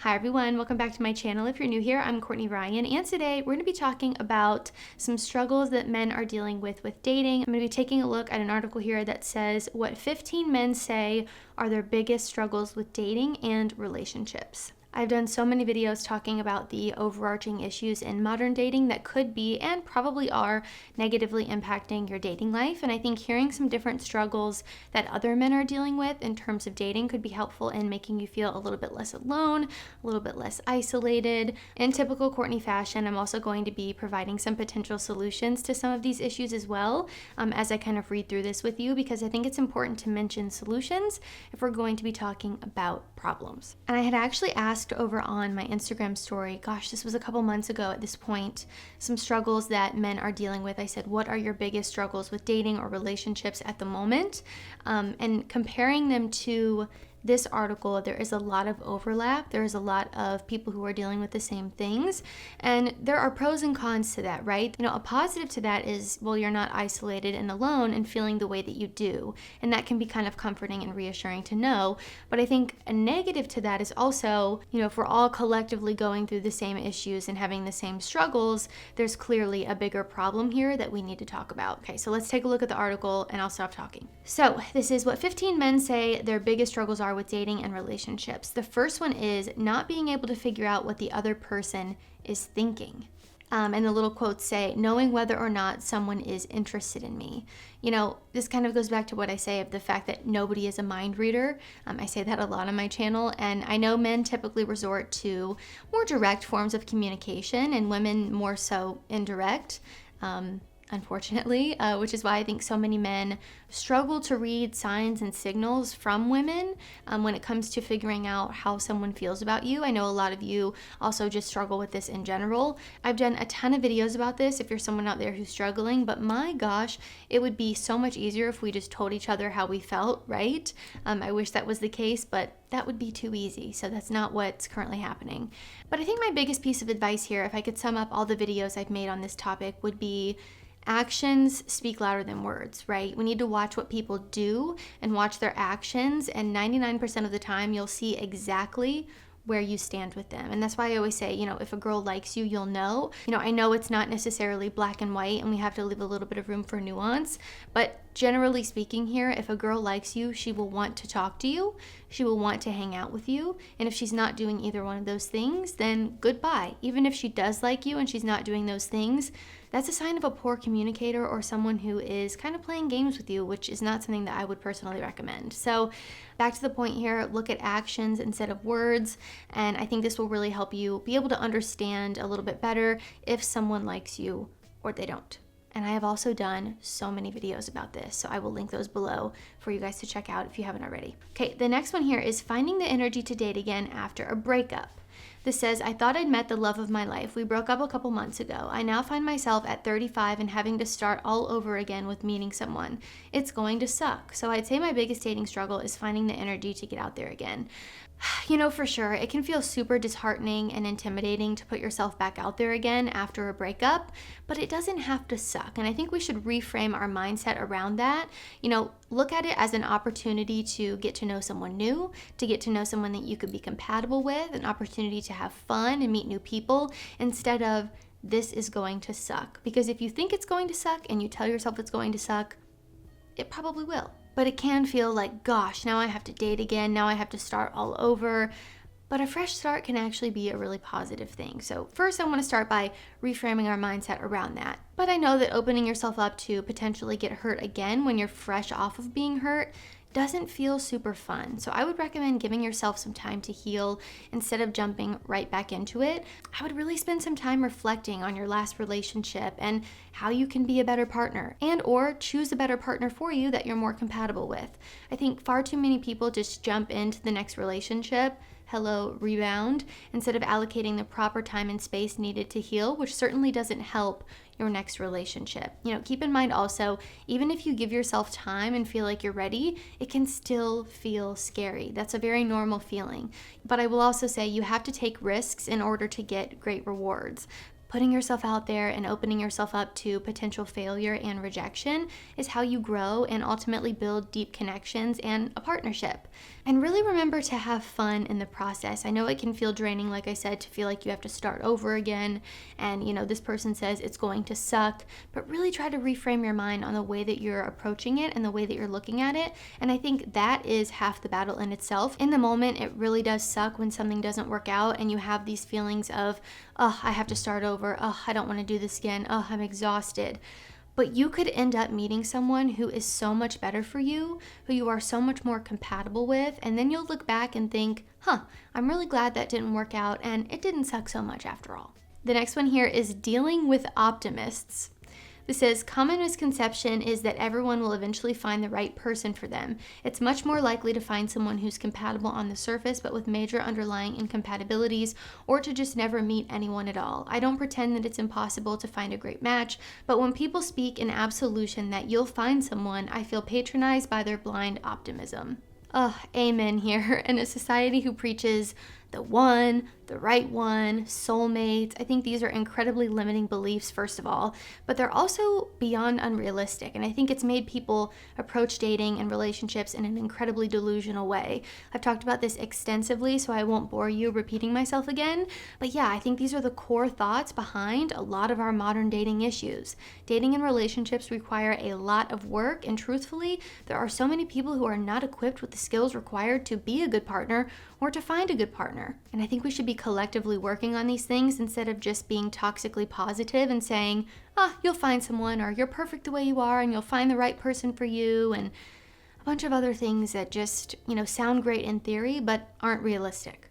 Hi everyone, welcome back to my channel. If you're new here, I'm Courtney Ryan, and today we're going to be talking about some struggles that men are dealing with dating. I'm going to be taking a look at an article here that says what 15 men say are their biggest struggles with dating and relationships. I've done so many videos talking about the overarching issues in modern dating that could be and probably are negatively impacting your dating life. And I think hearing some different struggles that other men are dealing with in terms of dating could be helpful in making you feel a little bit less alone, a little bit less isolated. In typical Courtney fashion, I'm also going to be providing some potential solutions to some of these issues as well as I kind of read through this with you, because I think it's important to mention solutions if we're going to be talking about problems. And I had actually asked over on my Instagram story, gosh, this was a couple months ago at this point, some struggles that men are dealing with. I said, what are your biggest struggles with dating or relationships at the moment? And comparing them to this article, there is a lot of overlap. There is a lot of people who are dealing with the same things. And there are pros and cons to that, right? A positive to that is, well, you're not isolated and alone and feeling the way that you do. And that can be kind of comforting and reassuring to know. But I think a negative to that is also, if we're all collectively going through the same issues and having the same struggles, there's clearly a bigger problem here that we need to talk about. Okay, so let's take a look at the article and I'll stop talking. So this is what 15 men say their biggest struggles are with dating and relationships. The first one is not being able to figure out what the other person is thinking. And the little quotes say, knowing whether or not someone is interested in me. This kind of goes back to what I say of the fact that nobody is a mind reader. I say that a lot on my channel, and I know men typically resort to more direct forms of communication and women more so indirect. Unfortunately, which is why I think so many men struggle to read signs and signals from women when it comes to figuring out how someone feels about you. I know a lot of you also just struggle with this in general. I've done a ton of videos about this if you're someone out there who's struggling, but my gosh, it would be so much easier if we just told each other how we felt, right? I wish that was the case, but that would be too easy. So that's not what's currently happening. But I think my biggest piece of advice here, if I could sum up all the videos I've made on this topic, would be actions speak louder than words, right? We need to watch what people do and watch their actions, and 99% of the time you'll see exactly where you stand with them. And that's why I always say, if a girl likes you, you'll know. I know it's not necessarily black and white and we have to leave a little bit of room for nuance, but generally speaking here, if a girl likes you, she will want to talk to you, she will want to hang out with you, and if she's not doing either one of those things, then goodbye. Even if she does like you and she's not doing those things, that's a sign of a poor communicator or someone who is kind of playing games with you, which is not something that I would personally recommend. So back to the point here, look at actions instead of words, and I think this will really help you be able to understand a little bit better if someone likes you or they don't. And I have also done so many videos about this, so I will link those below for you guys to check out if you haven't already. Okay, the next one here is finding the energy to date again after a breakup. This says, I thought I'd met the love of my life. We broke up a couple months ago. I now find myself at 35 and having to start all over again with meeting someone. It's going to suck. So I'd say my biggest dating struggle is finding the energy to get out there again. For sure, it can feel super disheartening and intimidating to put yourself back out there again after a breakup, but it doesn't have to suck. And I think we should reframe our mindset around that. Look at it as an opportunity to get to know someone new, to get to know someone that you could be compatible with, an opportunity to have fun and meet new people, instead of this is going to suck. Because if you think it's going to suck and you tell yourself it's going to suck, it probably will. But it can feel like, gosh, now I have to date again, now I have to start all over. But a fresh start can actually be a really positive thing. So first I want to start by reframing our mindset around that. But I know that opening yourself up to potentially get hurt again when you're fresh off of being hurt doesn't feel super fun. So I would recommend giving yourself some time to heal instead of jumping right back into it. I would really spend some time reflecting on your last relationship and how you can be a better partner, and or choose a better partner for you that you're more compatible with. I think far too many people just jump into the next relationship, rebound, instead of allocating the proper time and space needed to heal, which certainly doesn't help your next relationship. Keep in mind also, even if you give yourself time and feel like you're ready, it can still feel scary. That's a very normal feeling. But I will also say you have to take risks in order to get great rewards. Putting yourself out there and opening yourself up to potential failure and rejection is how you grow and ultimately build deep connections and a partnership. And really remember to have fun in the process. I know it can feel draining, like I said, to feel like you have to start over again and this person says it's going to suck, but really try to reframe your mind on the way that you're approaching it and the way that you're looking at it. And I think that is half the battle in itself. In the moment, it really does suck when something doesn't work out and you have these feelings of, oh, I have to start over. Oh, I don't want to do this again. Oh, I'm exhausted. But you could end up meeting someone who is so much better for you, who you are so much more compatible with, and then you'll look back and think, I'm really glad that didn't work out and it didn't suck so much after all. The next one here is dealing with optimists. This says, common misconception is that everyone will eventually find the right person for them. It's much more likely to find someone who's compatible on the surface but with major underlying incompatibilities, or to just never meet anyone at all. I don't pretend that it's impossible to find a great match, but when people speak in absolution that you'll find someone, I feel patronized by their blind optimism. Amen here. In a society who preaches the one, the right one, soulmates, I think these are incredibly limiting beliefs, first of all, but they're also beyond unrealistic. And I think it's made people approach dating and relationships in an incredibly delusional way. I've talked about this extensively, so I won't bore you repeating myself again. But yeah, I think these are the core thoughts behind a lot of our modern dating issues. Dating and relationships require a lot of work, and truthfully, there are so many people who are not equipped with the skills required to be a good partner or to find a good partner. And I think we should be collectively working on these things instead of just being toxically positive and saying, you'll find someone, or you're perfect the way you are and you'll find the right person for you, and a bunch of other things that just, sound great in theory but aren't realistic.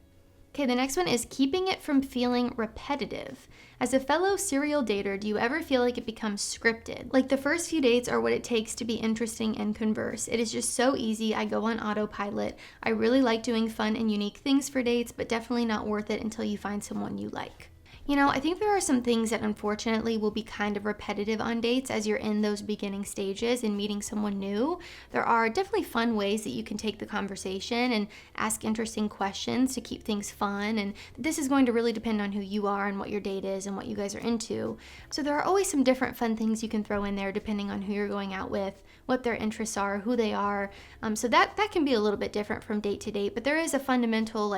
Okay, the next one is keeping it from feeling repetitive. As a fellow serial dater, do you ever feel like it becomes scripted? Like the first few dates are what it takes to be interesting and converse. It is just so easy. I go on autopilot. I really like doing fun and unique things for dates, but definitely not worth it until you find someone you like. I think there are some things that unfortunately will be kind of repetitive on dates as you're in those beginning stages and meeting someone new. There are definitely fun ways that you can take the conversation and ask interesting questions to keep things fun. And this is going to really depend on who you are and what your date is and what you guys are into. So there are always some different fun things you can throw in there depending on who you're going out with, what their interests are, who they are. So that can be a little bit different from date to date, but there is a fundamental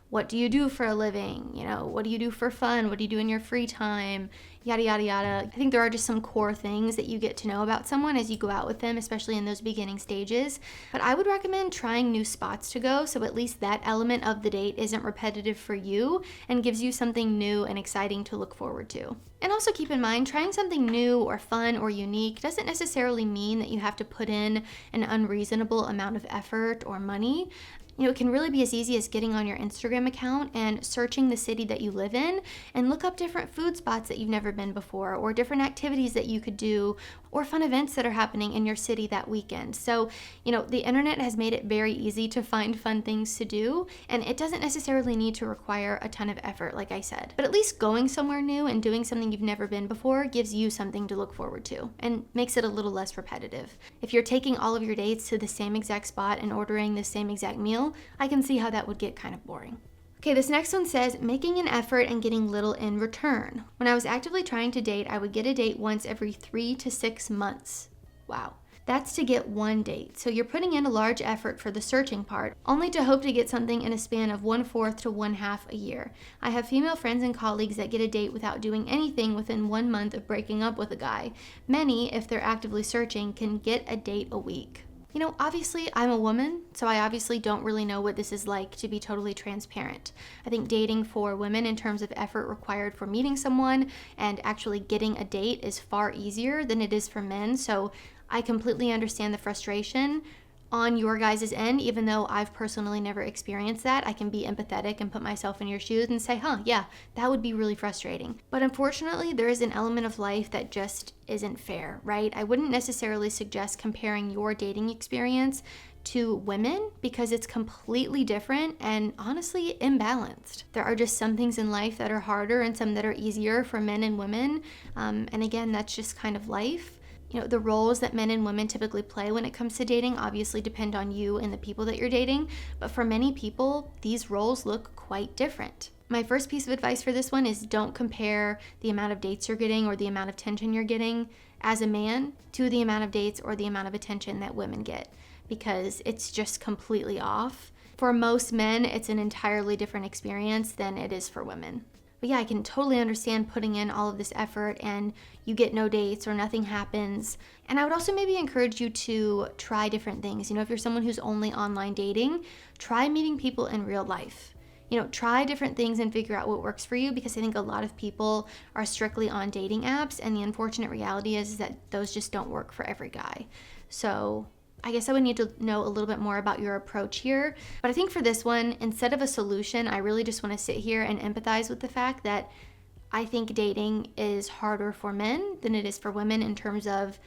what do you do for a living? What do you do for fun? What do you do in your free time? Yada, yada, yada. I think there are just some core things that you get to know about someone as you go out with them, especially in those beginning stages. But I would recommend trying new spots to go, so at least that element of the date isn't repetitive for you and gives you something new and exciting to look forward to. And also keep in mind, trying something new or fun or unique doesn't necessarily mean that you have to put in an unreasonable amount of effort or money. It can really be as easy as getting on your Instagram account and searching the city that you live in and look up different food spots that you've never been before, or different activities that you could do, or fun events that are happening in your city that weekend. So, the internet has made it very easy to find fun things to do, and it doesn't necessarily need to require a ton of effort, like I said. But at least going somewhere new and doing something you've never been before gives you something to look forward to and makes it a little less repetitive. If you're taking all of your dates to the same exact spot and ordering the same exact meal, I can see how that would get kind of boring. Okay, this next one says, making an effort and getting little in return. When I was actively trying to date, I would get a date once every 3 to 6 months. Wow. That's to get one date. So you're putting in a large effort for the searching part, only to hope to get something in a span of 1/4 to 1/2 a year. I have female friends and colleagues that get a date without doing anything within 1 month of breaking up with a guy. Many, if they're actively searching, can get a date a week. Obviously I'm a woman, so I obviously don't really know what this is like, to be totally transparent. I think dating for women in terms of effort required for meeting someone and actually getting a date is far easier than it is for men, so I completely understand the frustration on your guys' end. Even though I've personally never experienced that, I can be empathetic and put myself in your shoes and say, yeah, that would be really frustrating. But unfortunately, there is an element of life that just isn't fair, right? I wouldn't necessarily suggest comparing your dating experience to women because it's completely different and honestly imbalanced. There are just some things in life that are harder and some that are easier for men and women. And again, that's just kind of life. The roles that men and women typically play when it comes to dating obviously depend on you and the people that you're dating, but for many people, these roles look quite different. My first piece of advice for this one is don't compare the amount of dates you're getting or the amount of attention you're getting as a man to the amount of dates or the amount of attention that women get, because it's just completely off. For most men, it's an entirely different experience than it is for women. But yeah, I can totally understand putting in all of this effort and you get no dates or nothing happens. And I would also maybe encourage you to try different things. If you're someone who's only online dating, try meeting people in real life. Try different things and figure out what works for you, because I think a lot of people are strictly on dating apps, and the unfortunate reality is that those just don't work for every guy. So I guess I would need to know a little bit more about your approach here. But I think for this one, instead of a solution, I really just want to sit here and empathize with the fact that I think dating is harder for men than it is for women in terms of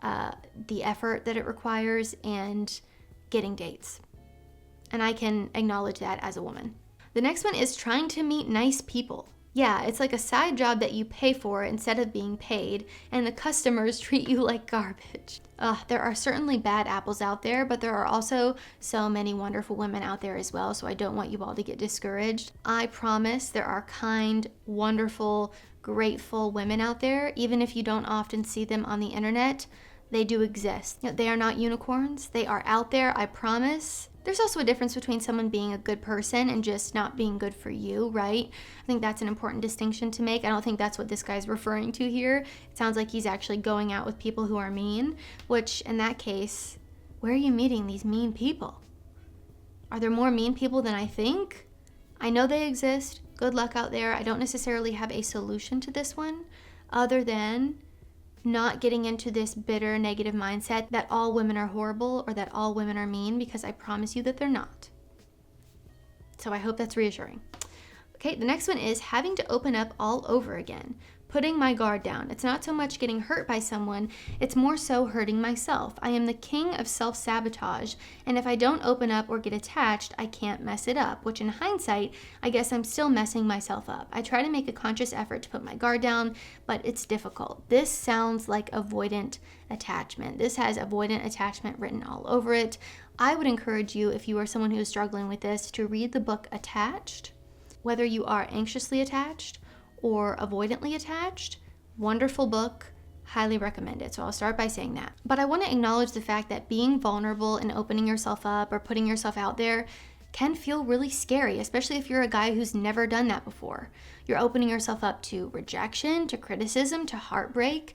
the effort that it requires and getting dates. And I can acknowledge that as a woman. The next one is trying to meet nice people. Yeah, it's like a side job that you pay for instead of being paid, and the customers treat you like garbage. There are certainly bad apples out there, but there are also so many wonderful women out there as well, so I don't want you all to get discouraged. I promise there are kind, wonderful, grateful women out there, even if you don't often see them on the internet. They do exist. They are not unicorns. They are out there, I promise. There's also a difference between someone being a good person and just not being good for you, right? I think that's an important distinction to make. I don't think that's what this guy's referring to here. It sounds like he's actually going out with people who are mean, which in that case, where are you meeting these mean people? Are there more mean people than I think? I know they exist. Good luck out there. I don't necessarily have a solution to this one other than not getting into this bitter, negative mindset that all women are horrible or that all women are mean, because I promise you that they're not. So I hope that's reassuring. Okay, the next one is having to open up all over again. Putting my guard down. It's not so much getting hurt by someone, it's more so hurting myself. I am the king of self-sabotage, and if I don't open up or get attached, I can't mess it up, which in hindsight, I guess I'm still messing myself up. I try to make a conscious effort to put my guard down, but it's difficult. This sounds like avoidant attachment. This has avoidant attachment written all over it. I would encourage you, if you are someone who is struggling with this, to read the book Attached. Whether you are anxiously attached or avoidantly attached, wonderful book, highly recommend it. So I'll start by saying that. But I want to acknowledge the fact that being vulnerable and opening yourself up or putting yourself out there can feel really scary, especially if you're a guy who's never done that before. You're opening yourself up to rejection, to criticism, to heartbreak.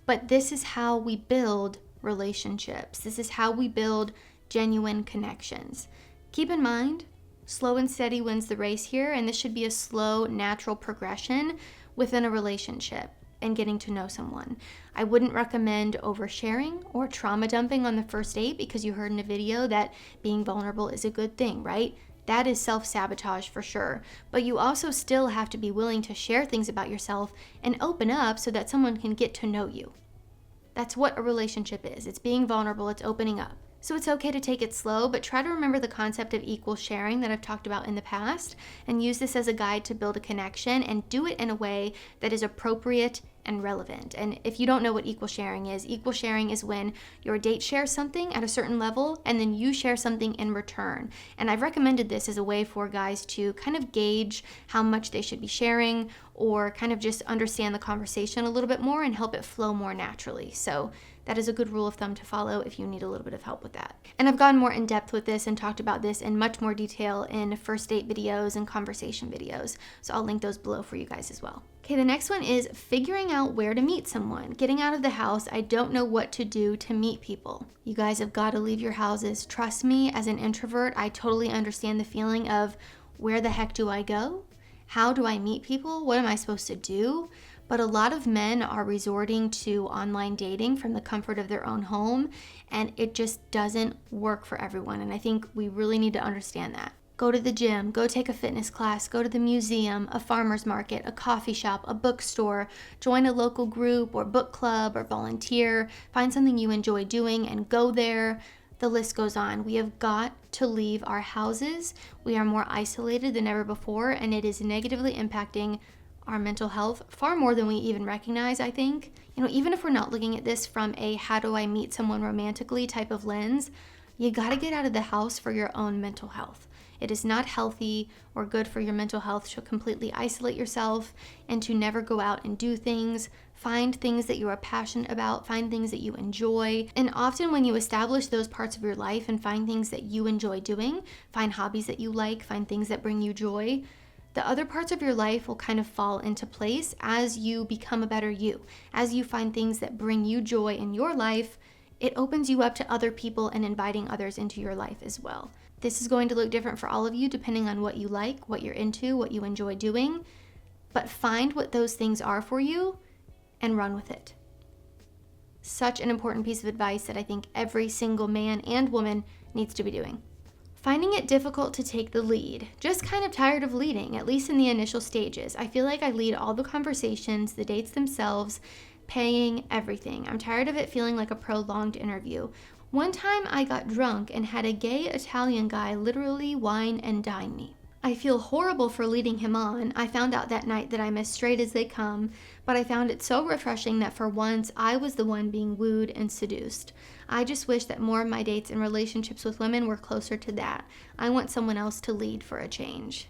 But this is how we build relationships. This is how we build genuine connections. Keep in mind, slow and steady wins the race here, and this should be a slow, natural progression within a relationship and getting to know someone. I wouldn't recommend oversharing or trauma dumping on the first date because you heard in a video that being vulnerable is a good thing, right? That is self-sabotage for sure. But you also still have to be willing to share things about yourself and open up so that someone can get to know you. That's what a relationship is. It's being vulnerable, it's opening up. So it's okay to take it slow, but try to remember the concept of equal sharing that I've talked about in the past and use this as a guide to build a connection and do it in a way that is appropriate and relevant. And if you don't know what equal sharing is when your date shares something at a certain level and then you share something in return. And I've recommended this as a way for guys to kind of gauge how much they should be sharing or kind of just understand the conversation a little bit more and help it flow more naturally. So that is a good rule of thumb to follow if you need a little bit of help with that. And I've gone more in depth with this and talked about this in much more detail in first date videos and conversation videos. So I'll link those below for you guys as well. Okay, the next one is figuring out where to meet someone. Getting out of the house, I don't know what to do to meet people. You guys have got to leave your houses. Trust me, as an introvert, I totally understand the feeling of where the heck do I go? How do I meet people? What am I supposed to do? But a lot of men are resorting to online dating from the comfort of their own home, and it just doesn't work for everyone. And I think we really need to understand that. Go to the gym, go take a fitness class, go to the museum, a farmer's market, a coffee shop, a bookstore, join a local group or book club or volunteer, find something you enjoy doing and go there. The list goes on. We have got to leave our houses. We are more isolated than ever before, and it is negatively impacting our mental health far more than we even recognize, I think. Even if we're not looking at this from a how do I meet someone romantically type of lens, you gotta get out of the house for your own mental health. It is not healthy or good for your mental health to completely isolate yourself and to never go out and do things. Find things that you are passionate about, find things that you enjoy. And often when you establish those parts of your life and find things that you enjoy doing, find hobbies that you like, find things that bring you joy, the other parts of your life will kind of fall into place as you become a better you. As you find things that bring you joy in your life, it opens you up to other people and inviting others into your life as well. This is going to look different for all of you depending on what you like, what you're into, what you enjoy doing. But find what those things are for you and run with it. Such an important piece of advice that I think every single man and woman needs to be doing. Finding it difficult to take the lead. Just kind of tired of leading, at least in the initial stages. I feel like I lead all the conversations, the dates themselves, paying, everything. I'm tired of it feeling like a prolonged interview. One time I got drunk and had a gay Italian guy literally wine and dine me. I feel horrible for leading him on. I found out that night that I'm as straight as they come, but I found it so refreshing that for once I was the one being wooed and seduced. I just wish that more of my dates and relationships with women were closer to that. I want someone else to lead for a change.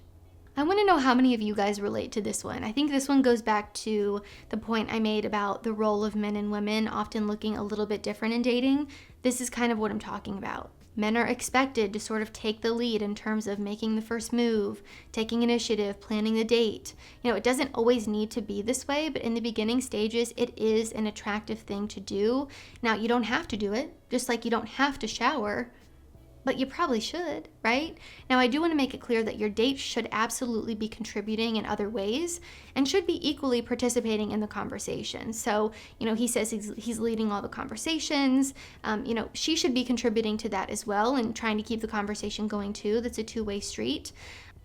I want to know how many of you guys relate to this one. I think this one goes back to the point I made about the role of men and women often looking a little bit different in dating. This is kind of what I'm talking about. Men are expected to sort of take the lead in terms of making the first move, taking initiative, planning the date. It doesn't always need to be this way, but in the beginning stages, it is an attractive thing to do. Now, you don't have to do it, just like you don't have to shower, but you probably should, right? Now, I do want to make it clear that your date should absolutely be contributing in other ways and should be equally participating in the conversation. So, he says he's leading all the conversations. She should be contributing to that as well and trying to keep the conversation going too. That's a two-way street.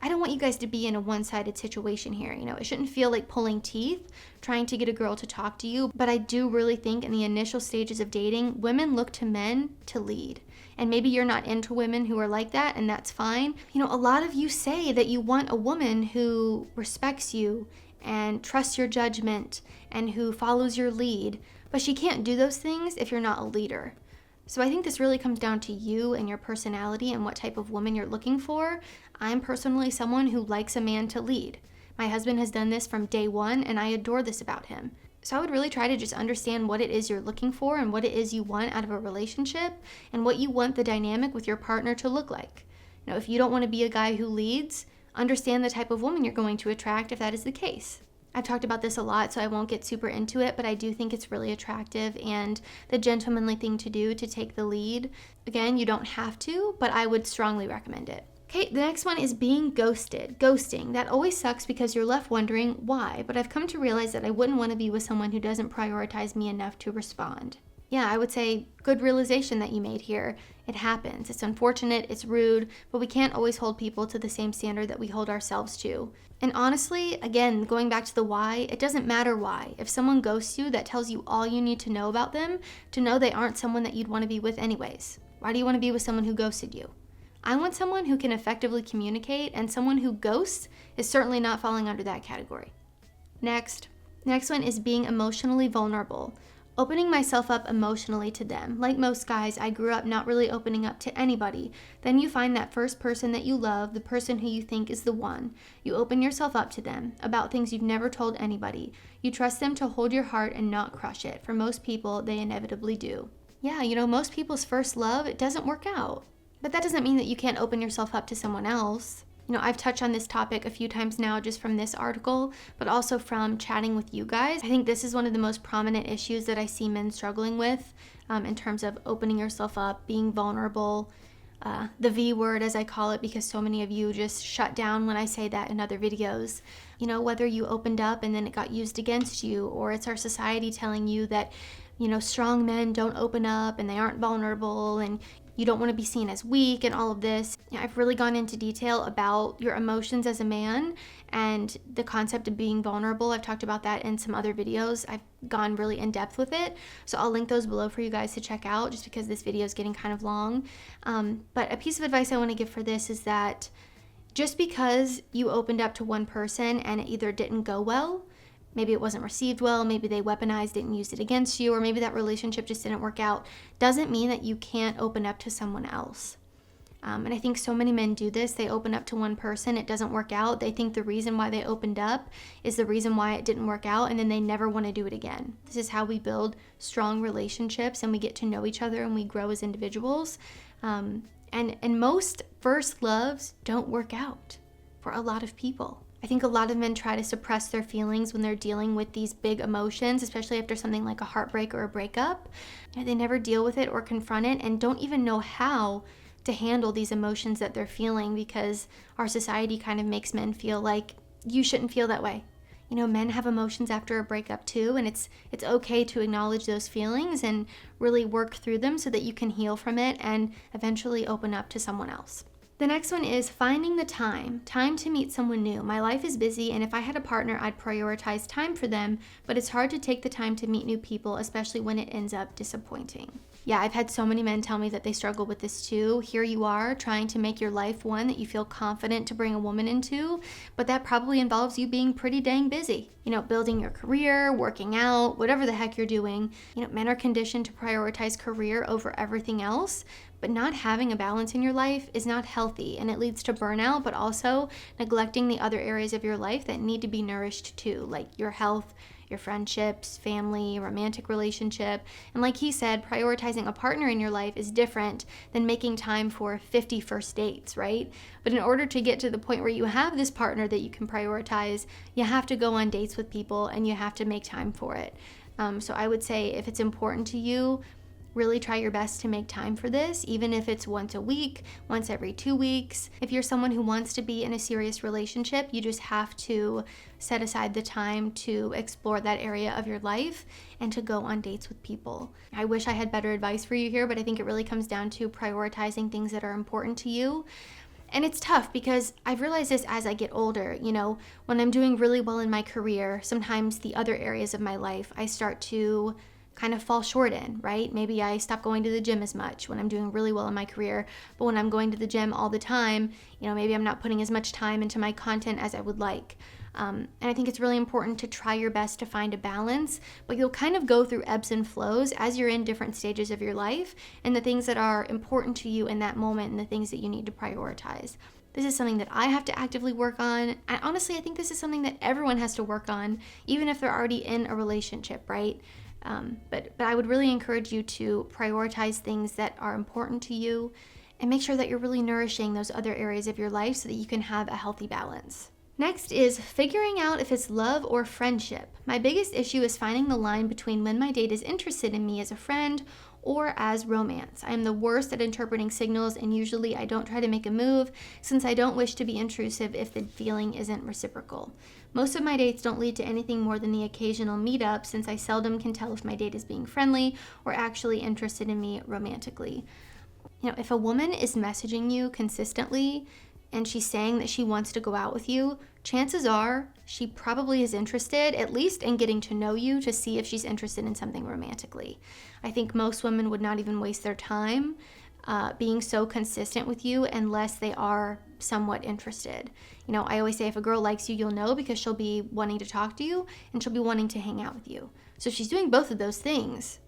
I don't want you guys to be in a one-sided situation here. It shouldn't feel like pulling teeth, trying to get a girl to talk to you. But I do really think in the initial stages of dating, women look to men to lead. And maybe you're not into women who are like that, and that's fine. A lot of you say that you want a woman who respects you and trusts your judgment and who follows your lead, but she can't do those things if you're not a leader. So I think this really comes down to you and your personality and what type of woman you're looking for. I'm personally someone who likes a man to lead. My husband has done this from day one, and I adore this about him. So I would really try to just understand what it is you're looking for and what it is you want out of a relationship and what you want the dynamic with your partner to look like. If you don't want to be a guy who leads, understand the type of woman you're going to attract if that is the case. I've talked about this a lot, so I won't get super into it, but I do think it's really attractive and the gentlemanly thing to do to take the lead. Again, you don't have to, but I would strongly recommend it. Okay, the next one is being ghosted. Ghosting. That always sucks because you're left wondering why, but I've come to realize that I wouldn't want to be with someone who doesn't prioritize me enough to respond. Yeah, I would say good realization that you made here. It happens. It's unfortunate, it's rude, but we can't always hold people to the same standard that we hold ourselves to. And honestly, again, going back to the why, it doesn't matter why. If someone ghosts you, that tells you all you need to know about them to know they aren't someone that you'd want to be with anyways. Why do you want to be with someone who ghosted you? I want someone who can effectively communicate, and someone who ghosts is certainly not falling under that category. Next one is being emotionally vulnerable. Opening myself up emotionally to them. Like most guys, I grew up not really opening up to anybody. Then you find that first person that you love, the person who you think is the one. You open yourself up to them about things you've never told anybody. You trust them to hold your heart and not crush it. For most people, they inevitably do. Yeah, most people's first love, it doesn't work out. But that doesn't mean that you can't open yourself up to someone else. I've touched on this topic a few times now just from this article, but also from chatting with you guys. I think this is one of the most prominent issues that I see men struggling with in terms of opening yourself up, being vulnerable, the V word as I call it, because so many of you just shut down when I say that in other videos. Whether you opened up and then it got used against you, or it's our society telling you that, strong men don't open up and they aren't vulnerable and you don't want to be seen as weak and all of this. I've really gone into detail about your emotions as a man and the concept of being vulnerable. I've talked about that in some other videos. I've gone really in depth with it. So I'll link those below for you guys to check out just because this video is getting kind of long. But a piece of advice I want to give for this is that just because you opened up to one person and it either didn't go well, maybe it wasn't received well, maybe they weaponized it and used it against you, or maybe that relationship just didn't work out, doesn't mean that you can't open up to someone else. And I think so many men do this. They open up to one person, it doesn't work out. They think the reason why they opened up is the reason why it didn't work out, and then they never want to do it again. This is how we build strong relationships, and we get to know each other, and we grow as individuals. And most first loves don't work out for a lot of people. I think a lot of men try to suppress their feelings when they're dealing with these big emotions, especially after something like a heartbreak or a breakup. They never deal with it or confront it, and don't even know how to handle these emotions that they're feeling, because our society kind of makes men feel like you shouldn't feel that way. Men have emotions after a breakup too, and it's okay to acknowledge those feelings and really work through them so that you can heal from it and eventually open up to someone else. The next one is finding the time to meet someone new. My life is busy, and if I had a partner, I'd prioritize time for them, but it's hard to take the time to meet new people, especially when it ends up disappointing. Yeah, I've had so many men tell me that they struggle with this too. Here you are trying to make your life one that you feel confident to bring a woman into, but that probably involves you being pretty dang busy. Building your career, working out, whatever the heck you're doing. Men are conditioned to prioritize career over everything else, but not having a balance in your life is not healthy, and it leads to burnout, but also neglecting the other areas of your life that need to be nourished too, like your health, your friendships, family, romantic relationship. And like he said, prioritizing a partner in your life is different than making time for 50 first dates, right? But in order to get to the point where you have this partner that you can prioritize, you have to go on dates with people and you have to make time for it. So I would say if it's important to you, really try your best to make time for this, even if it's once a week, once every 2 weeks. If you're someone who wants to be in a serious relationship, you just have to set aside the time to explore that area of your life and to go on dates with people. I wish I had better advice for you here, but I think it really comes down to prioritizing things that are important to you. And it's tough because I've realized this as I get older. When I'm doing really well in my career, sometimes the other areas of my life I start to kind of fall short in, right? Maybe I stop going to the gym as much when I'm doing really well in my career, but when I'm going to the gym all the time, maybe I'm not putting as much time into my content as I would like. And I think it's really important to try your best to find a balance, but you'll kind of go through ebbs and flows as you're in different stages of your life and the things that are important to you in that moment and the things that you need to prioritize. This is something that I have to actively work on. And honestly, I think this is something that everyone has to work on, even if they're already in a relationship, right? But I would really encourage you to prioritize things that are important to you and make sure that you're really nourishing those other areas of your life so that you can have a healthy balance. Next is figuring out if it's love or friendship. My biggest issue is finding the line between when my date is interested in me as a friend or as romance. I am the worst at interpreting signals, and usually I don't try to make a move since I don't wish to be intrusive if the feeling isn't reciprocal. Most of my dates don't lead to anything more than the occasional meetup, since I seldom can tell if my date is being friendly or actually interested in me romantically. If a woman is messaging you consistently and she's saying that she wants to go out with you, chances are she probably is interested, at least in getting to know you, to see if she's interested in something romantically. I think most women would not even waste their time being so consistent with you unless they are somewhat interested. I always say if a girl likes you, you'll know because she'll be wanting to talk to you and she'll be wanting to hang out with you. So if she's doing both of those things,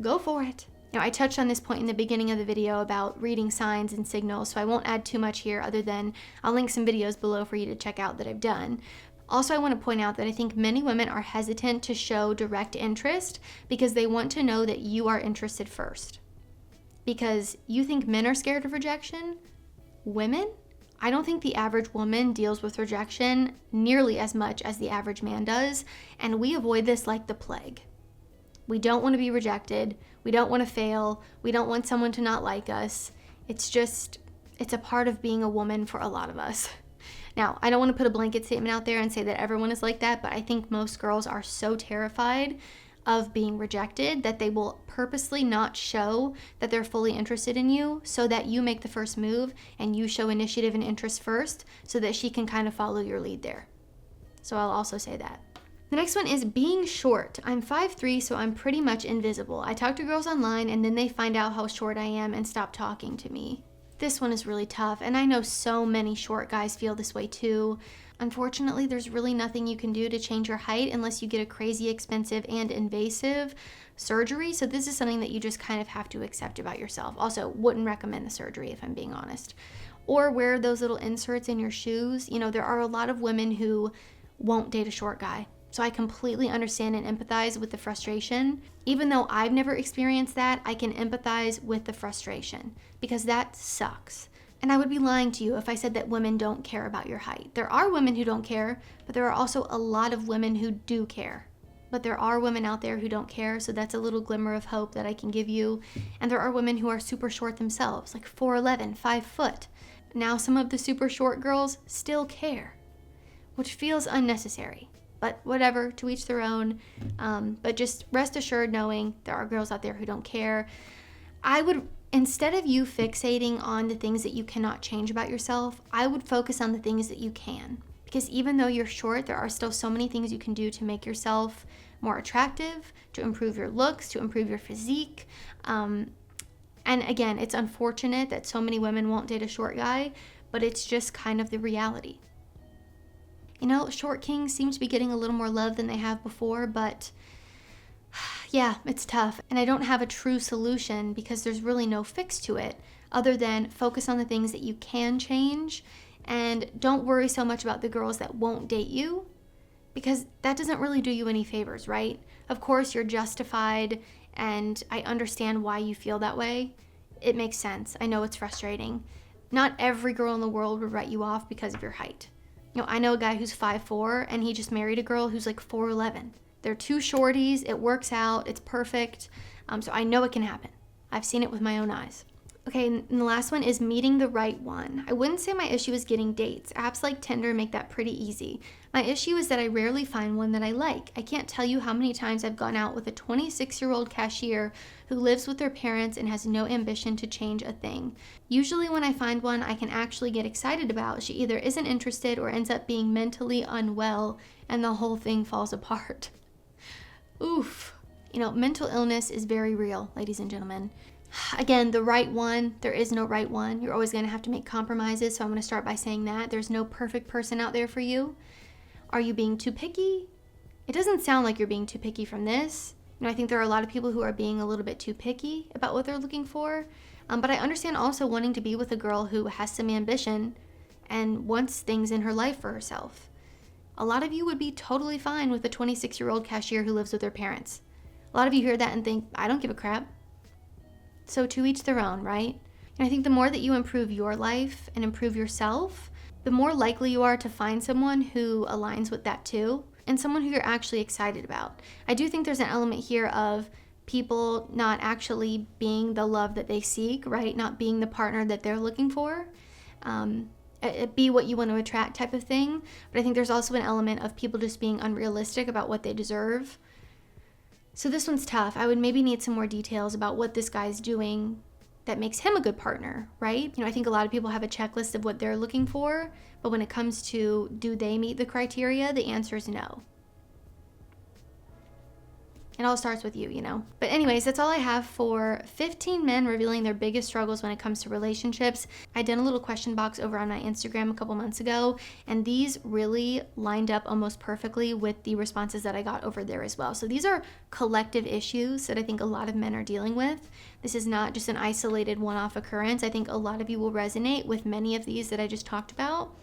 go for it. I touched on this point in the beginning of the video about reading signs and signals, so I won't add too much here other than I'll link some videos below for you to check out that I've done. Also, I want to point out that I think many women are hesitant to show direct interest because they want to know that you are interested first. Because you think men are scared of rejection? Women? I don't think the average woman deals with rejection nearly as much as the average man does, and we avoid this like the plague. We don't want to be rejected. We don't want to fail. We don't want someone to not like us. It's a part of being a woman for a lot of us. Now, I don't want to put a blanket statement out there and say that everyone is like that, but I think most girls are so terrified of being rejected that they will purposely not show that they're fully interested in you so that you make the first move and you show initiative and interest first so that she can kind of follow your lead there. So I'll also say that. The next one is being short. I'm 5'3", so I'm pretty much invisible. I talk to girls online and then they find out how short I am and stop talking to me. This one is really tough, and I know so many short guys feel this way too. Unfortunately, there's really nothing you can do to change your height unless you get a crazy expensive and invasive surgery. So this is something that you just kind of have to accept about yourself. Also, wouldn't recommend the surgery if I'm being honest. Or wear those little inserts in your shoes. You know, there are a lot of women who won't date a short guy. So I completely understand and empathize with the frustration. Even though I've never experienced that, I can empathize with the frustration because that sucks. And I would be lying to you if I said that women don't care about your height. There are women who don't care, but there are also a lot of women who do care. But there are women out there who don't care, so that's a little glimmer of hope that I can give you. And there are women who are super short themselves, like 4'11", 5 foot. Now some of the super short girls still care, which feels unnecessary. But whatever, to each their own. But just rest assured knowing there are girls out there who don't care. I would, instead of you fixating on the things that you cannot change about yourself, I would focus on the things that you can. Because even though you're short, there are still so many things you can do to make yourself more attractive, to improve your looks, to improve your physique. And again, it's unfortunate that so many women won't date a short guy, but it's just kind of the reality. You know, short kings seem to be getting a little more love than they have before, but yeah, it's tough. And I don't have a true solution because there's really no fix to it other than focus on the things that you can change and don't worry so much about the girls that won't date you because that doesn't really do you any favors, right? Of course, you're justified and I understand why you feel that way. It makes sense. I know it's frustrating. Not every girl in the world would write you off because of your height. You know, I know a guy who's 5'4" and he just married a girl who's like 4'11". They're two shorties. It works out. It's perfect. So I know it can happen. I've seen it with my own eyes. Okay, and the last one is meeting the right one. I wouldn't say my issue is getting dates. Apps like Tinder make that pretty easy. My issue is that I rarely find one that I like. I can't tell you how many times I've gone out with a 26-year-old cashier who lives with their parents and has no ambition to change a thing. Usually when I find one I can actually get excited about, she either isn't interested or ends up being mentally unwell and the whole thing falls apart. Oof. You know, mental illness is very real, ladies and gentlemen. Again, the right one, there is no right one. You're always going to have to make compromises, so I'm going to start by saying that. There's no perfect person out there for you. Are you being too picky? It doesn't sound like you're being too picky from this. You know, I think there are a lot of people who are being a little bit too picky about what they're looking for. But I understand also wanting to be with a girl who has some ambition and wants things in her life for herself. A lot of you would be totally fine with a 26-year-old cashier who lives with their parents. A lot of you hear that and think, I don't give a crap. So to each their own, right? And I think the more that you improve your life and improve yourself, the more likely you are to find someone who aligns with that too, and someone who you're actually excited about. I do think there's an element here of people not actually being the love that they seek, right? Not being the partner that they're looking for. Be what you want to attract type of thing. But I think there's also an element of people just being unrealistic about what they deserve. So this one's tough. I would maybe need some more details about what this guy's doing that makes him a good partner, right? You know, I think a lot of people have a checklist of what they're looking for, but when it comes to do they meet the criteria, the answer is no. It all starts with you, you know. But anyways, that's all I have for 15 men revealing their biggest struggles when it comes to relationships. I did a little question box over on my Instagram a couple months ago, and these really lined up almost perfectly with the responses that I got over there as well. So these are collective issues that I think a lot of men are dealing with. This is not just an isolated one-off occurrence. I think a lot of you will resonate with many of these that I just talked about.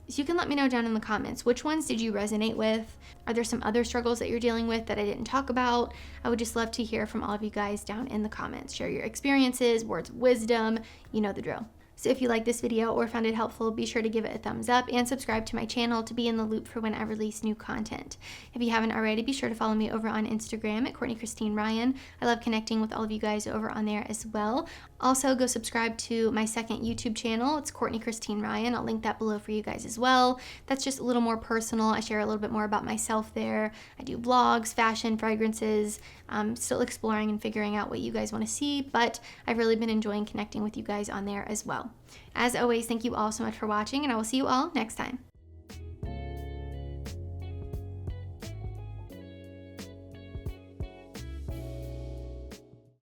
So you can let me know down in the comments, which ones did you resonate with? Are there some other struggles that you're dealing with that I didn't talk about? I would just love to hear from all of you guys down in the comments. Share your experiences, words of wisdom, you know the drill. So if you like this video or found it helpful, be sure to give it a thumbs up and subscribe to my channel to be in the loop for when I release new content. If you haven't already, be sure to follow me over on Instagram at Courtney Christine Ryan. I love connecting with all of you guys over on there as well. Also, go subscribe to my second YouTube channel. It's Courtney Christine Ryan. I'll link that below for you guys as well. That's just a little more personal. I share a little bit more about myself there. I do vlogs, fashion, fragrances. I'm still exploring and figuring out what you guys want to see, but I've really been enjoying connecting with you guys on there as well. As always, thank you all so much for watching, and I will see you all next time.